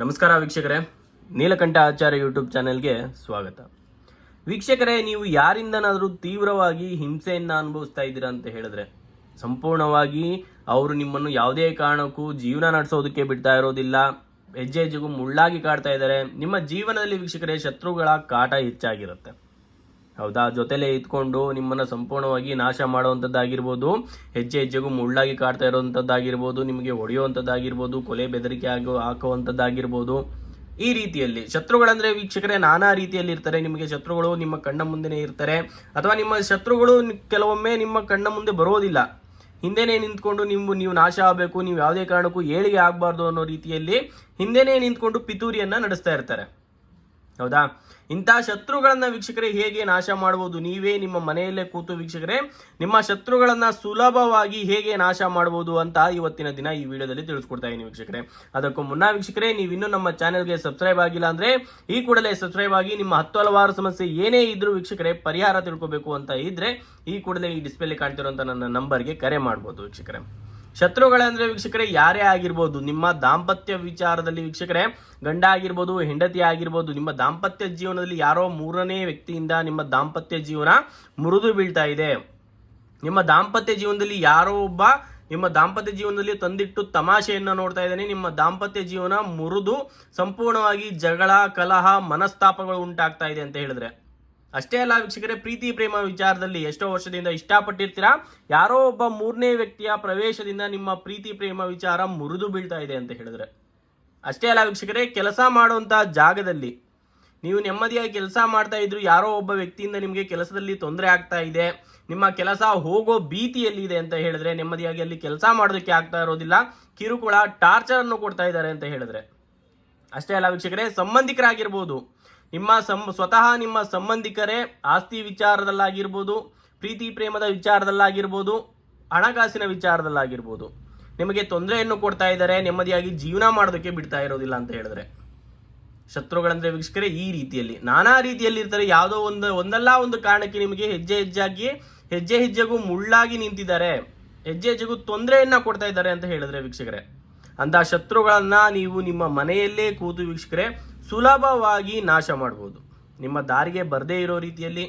ನಮಸ್ಕಾರ ವೀಕ್ಷಕರೇ, ನೀಲಕಂಠ ಆಚಾರ್ಯ ಯೂಟ್ಯೂಬ್ ಚಾನೆಲ್ಗೆ ಸ್ವಾಗತ. ವೀಕ್ಷಕರೇ, ನೀವು ಯಾರಿಂದನಾದರೂ ತೀವ್ರವಾಗಿ ಹಿಂಸೆಯನ್ನು ಅನುಭವಿಸ್ತಾ ಇದ್ದೀರಾ ಅಂತ ಹೇಳಿದ್ರೆ, ಸಂಪೂರ್ಣವಾಗಿ ಅವರು ನಿಮ್ಮನ್ನು ಯಾವುದೇ ಕಾರಣಕ್ಕೂ ಜೀವನ ನಡೆಸೋದಕ್ಕೆ ಬಿಡ್ತಾ ಇರೋದಿಲ್ಲ, ಹೆಜ್ಜೆ ಹೆಜ್ಜೆಗೂ ಮುಳ್ಳಾಗಿ ಕಾಡ್ತಾ ಇದ್ದಾರೆ. ನಿಮ್ಮ ಜೀವನದಲ್ಲಿ ವೀಕ್ಷಕರೇ ಶತ್ರುಗಳ ಕಾಟ ಹೆಚ್ಚಾಗಿರುತ್ತೆ. ಹೌದಾ? ಜೊತೆಲೇ ಇದ್ಕೊಂಡು ನಿಮ್ಮನ್ನು ಸಂಪೂರ್ಣವಾಗಿ ನಾಶ ಮಾಡುವಂಥದ್ದಾಗಿರ್ಬೋದು, ಹೆಜ್ಜೆ ಹೆಜ್ಜೆಗೂ ಮುಳ್ಳಾಗಿ ಕಾಡ್ತಾ ಇರುವಂಥದ್ದಾಗಿರ್ಬೋದು, ನಿಮಗೆ ಹೊಡೆಯುವಂಥದ್ದಾಗಿರ್ಬೋದು, ಕೊಲೆ ಬೆದರಿಕೆ ಹಾಕುವಂಥದ್ದಾಗಿರ್ಬೋದು. ಈ ರೀತಿಯಲ್ಲಿ ಶತ್ರುಗಳಂದ್ರೆ ವೀಕ್ಷಕರೇ ನಾನಾ ರೀತಿಯಲ್ಲಿ ಇರ್ತಾರೆ. ನಿಮಗೆ ಶತ್ರುಗಳು ನಿಮ್ಮ ಕಣ್ಣ ಮುಂದೆನೇ ಇರ್ತಾರೆ, ಅಥವಾ ನಿಮ್ಮ ಶತ್ರುಗಳು ಕೆಲವೊಮ್ಮೆ ನಿಮ್ಮ ಕಣ್ಣ ಮುಂದೆ ಬರೋದಿಲ್ಲ, ಹಿಂದೆನೇ ನಿಂತ್ಕೊಂಡು ನೀವು ನಾಶ ಆಗಬೇಕು, ನೀವು ಯಾವುದೇ ಕಾರಣಕ್ಕೂ ಏಳಿಗೆ ಆಗಬಾರ್ದು ಅನ್ನೋ ರೀತಿಯಲ್ಲಿ ಹಿಂದೆನೇ ನಿಂತ್ಕೊಂಡು ಪಿತೂರಿಯನ್ನ ನಡೆಸ್ತಾ ಇರ್ತಾರೆ. ಹೌದಾ? ಇಂಥ ಶತ್ರುಗಳನ್ನ ವೀಕ್ಷಕರೇ ಹೇಗೆ ನಾಶ ಮಾಡಬಹುದು? ನೀವೇ ನಿಮ್ಮ ಮನೆಯಲ್ಲೇ ಕೂತು ವೀಕ್ಷಕರೇ ನಿಮ್ಮ ಶತ್ರುಗಳನ್ನ ಸುಲಭವಾಗಿ ಹೇಗೆ ನಾಶ ಮಾಡಬಹುದು ಅಂತ ಇವತ್ತಿನ ದಿನ ಈ ವಿಡಿಯೋದಲ್ಲಿ ತಿಳಿಸ್ಕೊಡ್ತಾ ಇದ್ದೀನಿ ವೀಕ್ಷಕರೇ. ಅದಕ್ಕೂ ಮುನ್ನ ವೀಕ್ಷಕರೇ, ನೀವು ಇನ್ನೂ ನಮ್ಮ ಚಾನೆಲ್ಗೆ ಸಬ್ಸ್ಕ್ರೈಬ್ ಆಗಿಲ್ಲ ಅಂದ್ರೆ ಈ ಕೂಡಲೇ ಸಬ್ಸ್ಕ್ರೈಬ್ ಆಗಿ. ನಿಮ್ಮ 10 ಹಲವಾರು ಸಮಸ್ಯೆ ಏನೇ ಇದ್ರೂ ವೀಕ್ಷಕರೇ ಪರಿಹಾರ ತಿಳ್ಕೋಬೇಕು ಅಂತ ಇದ್ರೆ ಈ ಕೂಡಲೇ ಈ ಡಿಸ್ಪ್ಲೇ ಕಾಣ್ತಿರುವಂತ ನನ್ನ ನಂಬರ್ಗೆ ಕರೆ ಮಾಡಬಹುದು ವೀಕ್ಷಕರೇ. ಶತ್ರುಗಳಂದ್ರೆ ವೀಕ್ಷಕರೇ ಯಾರೇ ಆಗಿರ್ಬೋದು, ನಿಮ್ಮ ದಾಂಪತ್ಯ ವಿಚಾರದಲ್ಲಿ ವೀಕ್ಷಕರೇ ಗಂಡ ಆಗಿರ್ಬೋದು, ಹೆಂಡತಿ ಆಗಿರ್ಬೋದು, ನಿಮ್ಮ ದಾಂಪತ್ಯ ಜೀವನದಲ್ಲಿ ಯಾರೋ ಮೂರನೇ ವ್ಯಕ್ತಿಯಿಂದ ನಿಮ್ಮ ದಾಂಪತ್ಯ ಜೀವನ ಮುರಿದು ಬೀಳ್ತಾ ಇದೆ. ನಿಮ್ಮ ದಾಂಪತ್ಯ ಜೀವನದಲ್ಲಿ ಯಾರೋ ಒಬ್ಬ ನಿಮ್ಮ ದಾಂಪತ್ಯ ಜೀವನದಲ್ಲಿ ತಂದಿಟ್ಟು ತಮಾಷೆಯನ್ನು ನೋಡ್ತಾ ಇದ್ದಾನೆ. ನಿಮ್ಮ ದಾಂಪತ್ಯ ಜೀವನ ಮುರಿದು ಸಂಪೂರ್ಣವಾಗಿ ಜಗಳ, ಕಲಹ, ಮನಸ್ತಾಪಗಳು ಉಂಟಾಗ್ತಾ ಇದೆ ಅಂತ ಹೇಳಿದ್ರೆ, ಅಷ್ಟೇ ಅಲ್ಲ ವೀಕ್ಷಕರೇ, ಪ್ರೀತಿ ಪ್ರೇಮ ವಿಚಾರದಲ್ಲಿ ಎಷ್ಟೋ ವರ್ಷದಿಂದ ಇಷ್ಟಪಟ್ಟಿರ್ತೀರಾ, ಯಾರೋ ಒಬ್ಬ ಮೂರನೇ ವ್ಯಕ್ತಿಯ ಪ್ರವೇಶದಿಂದ ನಿಮ್ಮ ಪ್ರೀತಿ ಪ್ರೇಮ ವಿಚಾರ ಮುರಿದು ಬೀಳ್ತಾ ಇದೆ ಅಂತ ಹೇಳಿದ್ರೆ, ಅಷ್ಟೇ ಅಲ್ಲ ವೀಕ್ಷಕರೇ, ಕೆಲಸ ಮಾಡುವಂತ ಜಾಗದಲ್ಲಿ ನೀವು ನೆಮ್ಮದಿಯಾಗಿ ಕೆಲಸ ಮಾಡ್ತಾ ಇದ್ರು, ಯಾರೋ ಒಬ್ಬ ವ್ಯಕ್ತಿಯಿಂದ ನಿಮಗೆ ಕೆಲಸದಲ್ಲಿ ತೊಂದರೆ ಆಗ್ತಾ ಇದೆ, ನಿಮ್ಮ ಕೆಲಸ ಹೋಗೋ ಭೀತಿಯಲ್ಲಿ ಇದೆ ಅಂತ ಹೇಳಿದ್ರೆ, ನೆಮ್ಮದಿಯಾಗಿ ಅಲ್ಲಿ ಕೆಲಸ ಮಾಡೋದಕ್ಕೆ ಆಗ್ತಾ ಇರೋದಿಲ್ಲ, ಕಿರುಕುಳ, ಟಾರ್ಚರ್ ಅನ್ನು ಕೊಡ್ತಾ ಇದ್ದಾರೆ ಅಂತ ಹೇಳಿದ್ರೆ, ಅಷ್ಟೇ ಅಲ್ಲ ವೀಕ್ಷಕರೇ, ಸಂಬಂಧಿಕರಾಗಿರ್ಬೋದು, ಸ್ವತಃ ನಿಮ್ಮ ಸಂಬಂಧಿಕರೇ ಆಸ್ತಿ ವಿಚಾರದಲ್ಲಾಗಿರ್ಬೋದು, ಪ್ರೀತಿ ಪ್ರೇಮದ ವಿಚಾರದಲ್ಲಾಗಿರ್ಬೋದು, ಹಣಕಾಸಿನ ವಿಚಾರದಲ್ಲಾಗಿರ್ಬೋದು ನಿಮಗೆ ತೊಂದರೆಯನ್ನು ಕೊಡ್ತಾ ಇದ್ದಾರೆ, ನೆಮ್ಮದಿಯಾಗಿ ಜೀವನ ಮಾಡೋದಕ್ಕೆ ಬಿಡ್ತಾ ಇರೋದಿಲ್ಲ ಅಂತ ಹೇಳಿದ್ರೆ, ಶತ್ರುಗಳಂದ್ರೆ ವೀಕ್ಷಕರೇ ಈ ರೀತಿಯಲ್ಲಿ ನಾನಾ ರೀತಿಯಲ್ಲಿ ಇರ್ತಾರೆ. ಯಾವುದೋ ಒಂದಲ್ಲ ಒಂದು ಕಾರಣಕ್ಕೆ ನಿಮಗೆ ಹೆಜ್ಜೆ ಹೆಜ್ಜೆಗೂ ಮುಳ್ಳಾಗಿ ನಿಂತಿದ್ದಾರೆ, ಹೆಜ್ಜೆ ಹೆಜ್ಜೆಗೂ ತೊಂದರೆಯನ್ನ ಕೊಡ್ತಾ ಇದ್ದಾರೆ ಅಂತ ಹೇಳಿದ್ರೆ ವೀಕ್ಷಕರೇ, ಅಂತ ಶತ್ರುಗಳನ್ನ ನೀವು ನಿಮ್ಮ ಮನೆಯಲ್ಲೇ ಕೂತು ವೀಕ್ಷಕರೇ ಸುಲಭವಾಗಿ ನಾಶ ಮಾಡಬಹುದು. ನಿಮ್ಮ ದಾರಿಗೆ ಬರದೇ ಇರೋ ರೀತಿಯಲ್ಲಿ,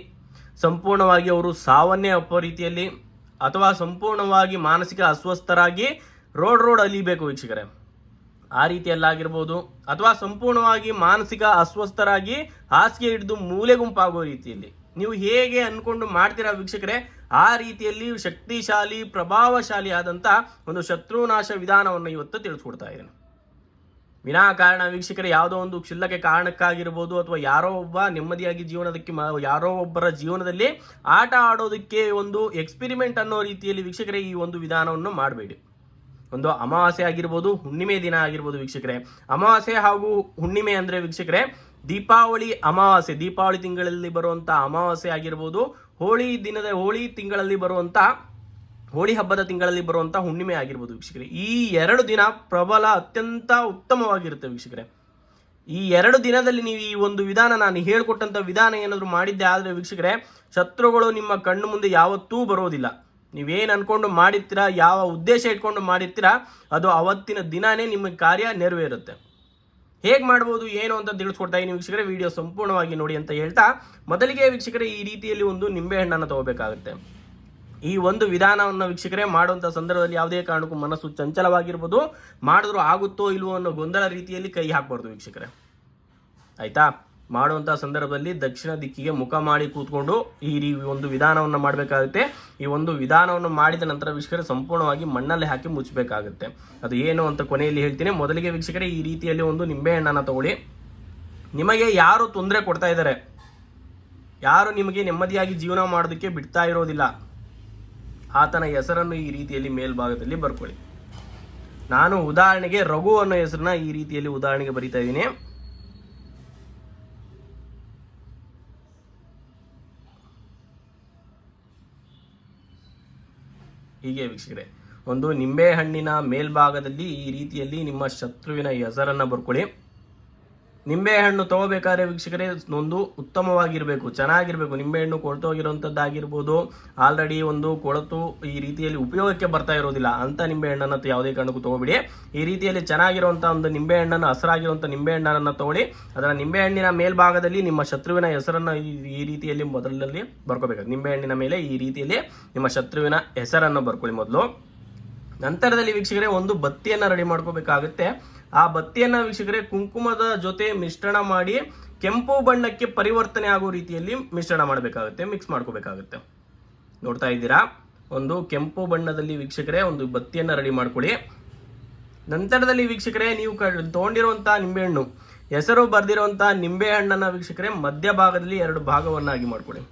ಸಂಪೂರ್ಣವಾಗಿ ಅವರು ಸಾವನ್ನೇ ಅಪ್ಪೋ ರೀತಿಯಲ್ಲಿ, ಅಥವಾ ಸಂಪೂರ್ಣವಾಗಿ ಮಾನಸಿಕ ಅಸ್ವಸ್ಥರಾಗಿ ರೋಡ್ ಅಲಿಬೇಕು ವೀಕ್ಷಕರೇ, ಆ ರೀತಿಯಲ್ಲಾಗಿರ್ಬೋದು, ಅಥವಾ ಸಂಪೂರ್ಣವಾಗಿ ಮಾನಸಿಕ ಅಸ್ವಸ್ಥರಾಗಿ ಹಾಸಿಗೆ ಹಿಡಿದು ಮೂಲೆ ಗುಂಪಾಗೋ ರೀತಿಯಲ್ಲಿ ನೀವು ಹೇಗೆ ಅನ್ಕೊಂಡು ಮಾಡ್ತೀರಾ ವೀಕ್ಷಕರೇ, ಆ ರೀತಿಯಲ್ಲಿ ಶಕ್ತಿಶಾಲಿ, ಪ್ರಭಾವಶಾಲಿ ಆದಂತ ಒಂದು ಶತ್ರುನಾಶ ವಿಧಾನವನ್ನು ಇವತ್ತು ತಿಳಿಸ್ಕೊಡ್ತಾ ಇದ್ದೇನೆ. ವಿನಾಕಾರಣ ವೀಕ್ಷಕರೇ ಯಾವುದೋ ಒಂದು ಕ್ಷುಲ್ಲಕ ಕಾರಣಕ್ಕಾಗಿರ್ಬೋದು, ಅಥವಾ ಯಾರೋ ಒಬ್ಬ ನೆಮ್ಮದಿಯಾಗಿ ಯಾರೋ ಒಬ್ಬರ ಜೀವನದಲ್ಲಿ ಆಟ ಆಡೋದಕ್ಕೆ ಒಂದು ಎಕ್ಸ್ಪೆರಿಮೆಂಟ್ ಅನ್ನೋ ರೀತಿಯಲ್ಲಿ ವೀಕ್ಷಕರೇ ಈ ಒಂದು ವಿಧಾನವನ್ನು ಮಾಡಬೇಡಿ. ಒಂದು ಅಮಾವಾಸ್ಯೆ ಆಗಿರ್ಬೋದು, ಹುಣ್ಣಿಮೆ ದಿನ ಆಗಿರ್ಬೋದು ವೀಕ್ಷಕರೇ, ಅಮಾವಾಸ್ಯೆ ಹಾಗೂ ಹುಣ್ಣಿಮೆ ಅಂದ್ರೆ ವೀಕ್ಷಕರೇ ದೀಪಾವಳಿ ಅಮಾವಾಸ್ಯೆ, ದೀಪಾವಳಿ ತಿಂಗಳಲ್ಲಿ ಬರುವಂತ ಅಮಾವಾಸ್ಯೆ ಆಗಿರ್ಬೋದು, ಹೋಳಿ ತಿಂಗಳಲ್ಲಿ ಬರುವಂತ ಹೋಳಿ ಹಬ್ಬದ ತಿಂಗಳಲ್ಲಿ ಬರುವಂತ ಹುಣ್ಣಿಮೆ ಆಗಿರ್ಬೋದು ವೀಕ್ಷಕರೇ, ಈ 2 ದಿನ ಪ್ರಬಲ ಅತ್ಯಂತ ಉತ್ತಮವಾಗಿರುತ್ತೆ ವೀಕ್ಷಕರೇ. ಈ 2 ದಿನದಲ್ಲಿ ನೀವು ಈ ಒಂದು ವಿಧಾನ, ನಾನು ಹೇಳ್ಕೊಟ್ಟಂತ ವಿಧಾನ ಏನಾದ್ರು ಮಾಡಿದ್ದೆ ಆದ್ರೆ ವೀಕ್ಷಕರೇ ಶತ್ರುಗಳು ನಿಮ್ಮ ಕಣ್ಣು ಮುಂದೆ ಯಾವತ್ತೂ ಬರೋದಿಲ್ಲ. ನೀವೇನು ಅನ್ಕೊಂಡು ಮಾಡಿರ್ತೀರಾ, ಯಾವ ಉದ್ದೇಶ ಇಟ್ಕೊಂಡು ಮಾಡಿರ್ತೀರಾ, ಅದು ಅವತ್ತಿನ ದಿನಾನೇ ನಿಮ್ಮ ಕಾರ್ಯ ನೆರವೇರುತ್ತೆ. ಹೇಗೆ ಮಾಡ್ಬೋದು ಏನು ಅಂತ ತಿಳಿಸ್ಕೊಡ್ತಾ ಇದ್ದೀನಿ ವೀಕ್ಷಕರೇ, ವಿಡಿಯೋ ಸಂಪೂರ್ಣವಾಗಿ ನೋಡಿ ಅಂತ ಹೇಳ್ತಾ, ಮೊದಲಿಗೆ ವೀಕ್ಷಕರೇ ಈ ರೀತಿಯಲ್ಲಿ ಒಂದು ನಿಂಬೆ ಹಣ್ಣನ್ನು ತಗೋಬೇಕಾಗುತ್ತೆ. ಈ ಒಂದು ವಿಧಾನವನ್ನು ವೀಕ್ಷಕರೇ ಮಾಡುವಂಥ ಸಂದರ್ಭದಲ್ಲಿ ಯಾವುದೇ ಕಾರಣಕ್ಕೂ ಮನಸ್ಸು ಚಂಚಲವಾಗಿರ್ಬೋದು, ಮಾಡಿದ್ರು ಆಗುತ್ತೋ ಇಲ್ವೋ ಅನ್ನೋ ಗೊಂದಲ ರೀತಿಯಲ್ಲಿ ಕೈ ಹಾಕಬಾರ್ದು ವೀಕ್ಷಕರೇ, ಆಯ್ತಾ? ಮಾಡುವಂಥ ಸಂದರ್ಭದಲ್ಲಿ ದಕ್ಷಿಣ ದಿಕ್ಕಿಗೆ ಮುಖ ಮಾಡಿ ಕೂತ್ಕೊಂಡು ಈ ಒಂದು ವಿಧಾನವನ್ನು ಮಾಡಬೇಕಾಗುತ್ತೆ. ಈ ಒಂದು ವಿಧಾನವನ್ನು ಮಾಡಿದ ನಂತರ ವೀಕ್ಷಕರೇ ಸಂಪೂರ್ಣವಾಗಿ ಮಣ್ಣಲ್ಲಿ ಹಾಕಿ ಮುಚ್ಚಬೇಕಾಗುತ್ತೆ. ಅದು ಏನು ಅಂತ ಕೊನೆಯಲ್ಲಿ ಹೇಳ್ತೀನಿ. ಮೊದಲಿಗೆ ವೀಕ್ಷಕರೇ ಈ ರೀತಿಯಲ್ಲಿ ಒಂದು ನಿಂಬೆಹಣ್ಣನ್ನು ತಗೊಳ್ಳಿ. ನಿಮಗೆ ಯಾರು ತೊಂದರೆ ಕೊಡ್ತಾ ಇದ್ದಾರೆ, ಯಾರು ನಿಮಗೆ ನೆಮ್ಮದಿಯಾಗಿ ಜೀವನ ಮಾಡೋದಕ್ಕೆ ಬಿಡ್ತಾ ಇರೋದಿಲ್ಲ, ಆತನ ಹೆಸರನ್ನು ಈ ರೀತಿಯಲ್ಲಿ ಮೇಲ್ಭಾಗದಲ್ಲಿ ಬರ್ಕೊಳ್ಳಿ. ನಾನು ಉದಾಹರಣೆಗೆ ರಘು ಅನ್ನೋ ಹೆಸರನ್ನ ಈ ರೀತಿಯಲ್ಲಿ ಉದಾಹರಣೆಗೆ ಬರಿತಾ ಇದ್ದೀನಿ. ಹೀಗೆ ವೀಕ್ಷಕರೇ ಒಂದು ನಿಂಬೆ ಹಣ್ಣಿನ ಮೇಲ್ಭಾಗದಲ್ಲಿ ಈ ರೀತಿಯಲ್ಲಿ ನಿಮ್ಮ ಶತ್ರುವಿನ ಹೆಸರನ್ನ ಬರ್ಕೊಳ್ಳಿ. ನಿಂಬೆಹಣ್ಣು ತಗೋಬೇಕಾದ್ರೆ ವೀಕ್ಷಕರೇ ಒಂದು ಉತ್ತಮವಾಗಿರಬೇಕು, ಚೆನ್ನಾಗಿರ್ಬೇಕು. ನಿಂಬೆಹಣ್ಣು ಕೊಳ್ತೋಗಿರುವಂಥದ್ದಾಗಿರ್ಬೋದು, ಆಲ್ರೆಡಿ ಒಂದು ಕೊಳತು ಈ ರೀತಿಯಲ್ಲಿ ಉಪಯೋಗಕ್ಕೆ ಬರ್ತಾ ಇರೋದಿಲ್ಲ ಅಂತ ನಿಂಬೆಹಣ್ಣನ್ನು ಯಾವುದೇ ಕಾರಣಕ್ಕೂ ತಗೋಬಿಡಿ. ಈ ರೀತಿಯಲ್ಲಿ ಚೆನ್ನಾಗಿರುವಂಥ ಒಂದು ನಿಂಬೆಹಣ್ಣನ್ನು, ಹಸಿರಾಗಿರುವಂಥ ನಿಂಬೆಹಣ್ಣನ್ನು ತಗೊಳ್ಳಿ. ಅದರ ನಿಂಬೆಹಣ್ಣಿನ ಮೇಲ್ಭಾಗದಲ್ಲಿ ನಿಮ್ಮ ಶತ್ರುವಿನ ಹೆಸರನ್ನು ಈ ರೀತಿಯಲ್ಲಿ ಮೊದಲಲ್ಲಿ ಬರ್ಕೋಬೇಕು. ನಿಂಬೆಹಣ್ಣಿನ ಮೇಲೆ ಈ ರೀತಿಯಲ್ಲಿ ನಿಮ್ಮ ಶತ್ರುವಿನ ಹೆಸರನ್ನು ಬರ್ಕೊಳ್ಳಿ ಮೊದಲು. ನಂತರದಲ್ಲಿ ವೀಕ್ಷಕರೇ ಒಂದು ಬತ್ತಿಯನ್ನು ರೆಡಿ ಮಾಡ್ಕೋಬೇಕಾಗುತ್ತೆ. ಆ ಬತ್ತಿಯನ್ನು ವೀಕ್ಷಕರೇ ಕುಂಕುಮದ ಜೊತೆ ಮಿಶ್ರಣ ಮಾಡಿ ಕೆಂಪು ಬಣ್ಣಕ್ಕೆ ಪರಿವರ್ತನೆ ಆಗೋ ರೀತಿಯಲ್ಲಿ ಮಿಶ್ರಣ ಮಾಡಬೇಕಾಗುತ್ತೆ, ಮಿಕ್ಸ್ ಮಾಡ್ಕೋಬೇಕಾಗುತ್ತೆ. ನೋಡ್ತಾ ಇದ್ದೀರಾ, ಒಂದು ಕೆಂಪು ಬಣ್ಣದಲ್ಲಿ ವೀಕ್ಷಕರೇ ಒಂದು ಬತ್ತಿಯನ್ನು ರೆಡಿ ಮಾಡ್ಕೊಳ್ಳಿ. ನಂತರದಲ್ಲಿ ವೀಕ್ಷಕರೇ ನೀವು ತಗೊಂಡಿರುವಂಥ ನಿಂಬೆಹಣ್ಣು, ಹೆಸರು ಬರೆದಿರುವಂಥ ನಿಂಬೆಹಣ್ಣನ್ನು ವೀಕ್ಷಕರೇ ಮಧ್ಯಭಾಗದಲ್ಲಿ 2 ಭಾಗವನ್ನಾಗಿ ಮಾಡ್ಕೊಳ್ಳಿ.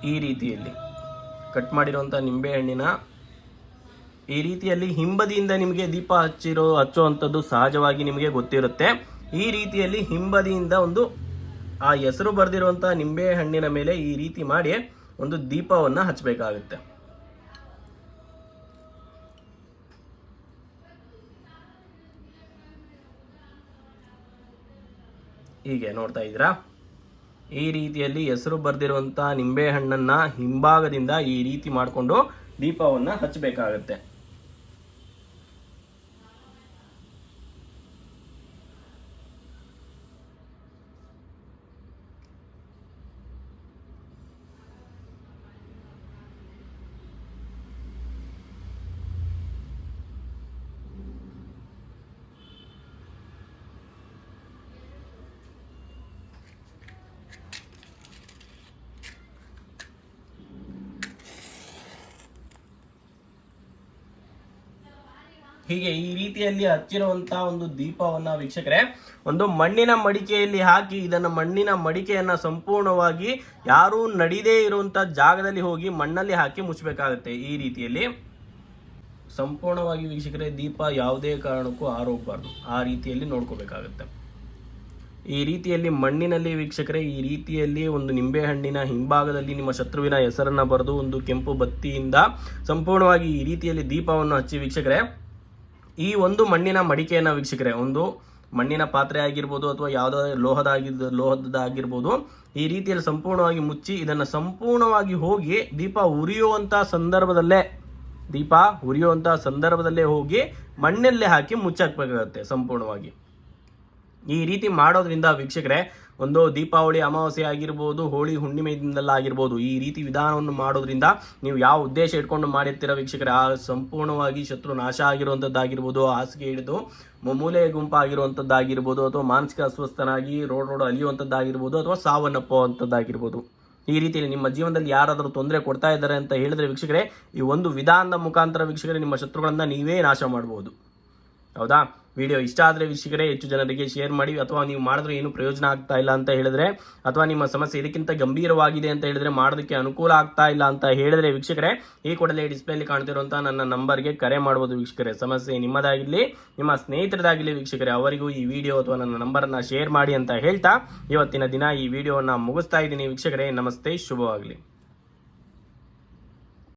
ಈ ರೀತಿಯಲ್ಲಿ ಕಟ್ ಮಾಡಿರುವಂಥ ನಿಂಬೆಹಣ್ಣಿನ ಈ ರೀತಿಯಲ್ಲಿ ಹಿಂಬದಿಯಿಂದ ನಿಮಗೆ ದೀಪ ಹಚ್ಚುವಂಥದ್ದು ಸಹಜವಾಗಿ ನಿಮಗೆ ಗೊತ್ತಿರುತ್ತೆ. ಈ ರೀತಿಯಲ್ಲಿ ಹಿಂಬದಿಯಿಂದ ಒಂದು ಆ ಹೆಸರು ಬರೆದಿರುವಂಥ ನಿಂಬೆಹಣ್ಣಿನ ಮೇಲೆ ಈ ರೀತಿ ಮಾಡಿ ಒಂದು ದೀಪವನ್ನು ಹಚ್ಚಬೇಕಾಗುತ್ತೆ. ಹೀಗೆ ನೋಡ್ತಾ ಇದ್ದೀರಾ, ಈ ರೀತಿಯಲ್ಲಿ ಹೆಸರು ಬರೆದಿರುವಂಥ ನಿಂಬೆಹಣ್ಣನ್ನು ಹಿಂಭಾಗದಿಂದ ಈ ರೀತಿ ಮಾಡಿಕೊಂಡು ದೀಪವನ್ನು ಹಚ್ಚಬೇಕಾಗತ್ತೆ. ಹೀಗೆ ಈ ರೀತಿಯಲ್ಲಿ ಹಚ್ಚಿರುವಂತಹ ಒಂದು ದೀಪವನ್ನ ವೀಕ್ಷಕರೇ ಒಂದು ಮಣ್ಣಿನ ಮಡಿಕೆಯಲ್ಲಿ ಹಾಕಿ ಇದನ್ನ ಮಣ್ಣಿನ ಮಡಿಕೆಯನ್ನ ಸಂಪೂರ್ಣವಾಗಿ ಯಾರು ನಡಿದೇ ಇರುವಂತ ಜಾಗದಲ್ಲಿ ಹೋಗಿ ಮಣ್ಣಲ್ಲಿ ಹಾಕಿ ಮುಚ್ಚಬೇಕಾಗುತ್ತೆ. ಈ ರೀತಿಯಲ್ಲಿ ಸಂಪೂರ್ಣವಾಗಿ ವೀಕ್ಷಕರೇ ದೀಪ ಯಾವುದೇ ಕಾರಣಕ್ಕೂ ಆರೋಗಬಾರ್ದು, ಆ ರೀತಿಯಲ್ಲಿ ನೋಡ್ಕೋಬೇಕಾಗುತ್ತೆ. ಈ ರೀತಿಯಲ್ಲಿ ಮಣ್ಣಿನಲ್ಲಿ ವೀಕ್ಷಕರೇ ಈ ರೀತಿಯಲ್ಲಿ ಒಂದು ನಿಂಬೆಹಣ್ಣಿನ ಹಿಂಭಾಗದಲ್ಲಿ ನಿಮ್ಮ ಶತ್ರುವಿನ ಹೆಸರನ್ನ ಬರೆದು ಒಂದು ಕೆಂಪು ಬತ್ತಿಯಿಂದ ಸಂಪೂರ್ಣವಾಗಿ ಈ ರೀತಿಯಲ್ಲಿ ದೀಪವನ್ನು ಹಚ್ಚಿ ವೀಕ್ಷಕರೇ ಈ ಒಂದು ಮಣ್ಣಿನ ಮಡಿಕೆಯನ್ನು ವೀಕ್ಷಕರೇ ಒಂದು ಮಣ್ಣಿನ ಪಾತ್ರೆ ಆಗಿರ್ಬೋದು ಅಥವಾ ಯಾವುದಾದ್ರು ಲೋಹದಾಗಿರ್ಬೋದು ಈ ರೀತಿಯಲ್ಲಿ ಸಂಪೂರ್ಣವಾಗಿ ಮುಚ್ಚಿ ಇದನ್ನು ಸಂಪೂರ್ಣವಾಗಿ ಹೋಗಿ ದೀಪ ಉರಿಯುವಂಥ ಸಂದರ್ಭದಲ್ಲೇ ಹೋಗಿ ಮಣ್ಣಲ್ಲೇ ಹಾಕಿ ಮುಚ್ಚಾಕಬೇಕಾಗುತ್ತೆ ಸಂಪೂರ್ಣವಾಗಿ. ಈ ರೀತಿ ಮಾಡೋದ್ರಿಂದ ವೀಕ್ಷಕರೇ ಒಂದು ದೀಪಾವಳಿ ಅಮಾವಾಸ್ಯೆ ಆಗಿರ್ಬೋದು, ಹೋಳಿ ಹುಣ್ಣಿಮೆಯಿಂದೆಲ್ಲ ಆಗಿರ್ಬೋದು, ಈ ರೀತಿ ವಿಧಾನವನ್ನು ಮಾಡೋದ್ರಿಂದ ನೀವು ಯಾವ ಉದ್ದೇಶ ಇಟ್ಕೊಂಡು ಮಾಡಿರ್ತೀರ ವೀಕ್ಷಕರೇ ಆ ಸಂಪೂರ್ಣವಾಗಿ ಶತ್ರು ನಾಶ ಆಗಿರುವಂಥದ್ದಾಗಿರ್ಬೋದು, ಹಾಸಿಗೆ ಹಿಡಿದು ಮೂಲೆ ಗುಂಪಾಗಿರುವಂಥದ್ದಾಗಿರ್ಬೋದು, ಅಥವಾ ಮಾನಸಿಕ ಅಸ್ವಸ್ಥನಾಗಿ ರೋಡ್ ಅಲಿಯುವಂಥದ್ದಾಗಿರ್ಬೋದು, ಅಥವಾ ಸಾವನ್ನಪ್ಪುವಂಥದ್ದಾಗಿರ್ಬೋದು. ಈ ರೀತಿಯಲ್ಲಿ ನಿಮ್ಮ ಜೀವನದಲ್ಲಿ ಯಾರಾದರೂ ತೊಂದರೆ ಕೊಡ್ತಾ ಇದ್ದಾರೆ ಅಂತ ಹೇಳಿದ್ರೆ ವೀಕ್ಷಕರೇ ಈ ಒಂದು ವಿಧಾನದ ಮುಖಾಂತರ ವೀಕ್ಷಕರೇ ನಿಮ್ಮ ಶತ್ರುಗಳನ್ನ ನೀವೇ ನಾಶ ಮಾಡಬಹುದು. ಹೌದಾ? ವಿಡಿಯೋ ಇಷ್ಟ ಆದರೆ ವೀಕ್ಷಕರೇ ಹೆಚ್ಚು ಜನರಿಗೆ ಶೇರ್ ಮಾಡಿ. ಅಥವಾ ನೀವು ಮಾಡಿದ್ರೆ ಏನು ಪ್ರಯೋಜನ ಆಗ್ತಾ ಇಲ್ಲ ಅಂತ ಹೇಳಿದ್ರೆ, ಅಥವಾ ನಿಮ್ಮ ಸಮಸ್ಯೆ ಇದಕ್ಕಿಂತ ಗಂಭೀರವಾಗಿದೆ ಅಂತ ಹೇಳಿದ್ರೆ, ಮಾಡೋದಕ್ಕೆ ಅನುಕೂಲ ಆಗ್ತಾ ಇಲ್ಲ ಅಂತ ಹೇಳಿದ್ರೆ ವೀಕ್ಷಕರೇ ಈ ಕೂಡಲೇ ಡಿಸ್ಪ್ಲೇಲಿ ಕಾಣ್ತಿರುವಂಥ ನನ್ನ ನಂಬರ್ಗೆ ಕರೆ ಮಾಡ್ಬೋದು ವೀಕ್ಷಕರೇ. ಸಮಸ್ಯೆ ನಿಮ್ಮದಾಗಿರಲಿ ನಿಮ್ಮ ಸ್ನೇಹಿತರದಾಗಿರಲಿ ವೀಕ್ಷಕರೇ ಅವರಿಗೂ ಈ ವಿಡಿಯೋ ಅಥವಾ ನನ್ನ ನಂಬರನ್ನು ಶೇರ್ ಮಾಡಿ ಅಂತ ಹೇಳ್ತಾ ಇವತ್ತಿನ ದಿನ ಈ ವಿಡಿಯೋವನ್ನು ಮುಗಿಸ್ತಾ ಇದ್ದೀನಿ ವೀಕ್ಷಕರೇ. ನಮಸ್ತೆ, ಶುಭವಾಗಲಿ.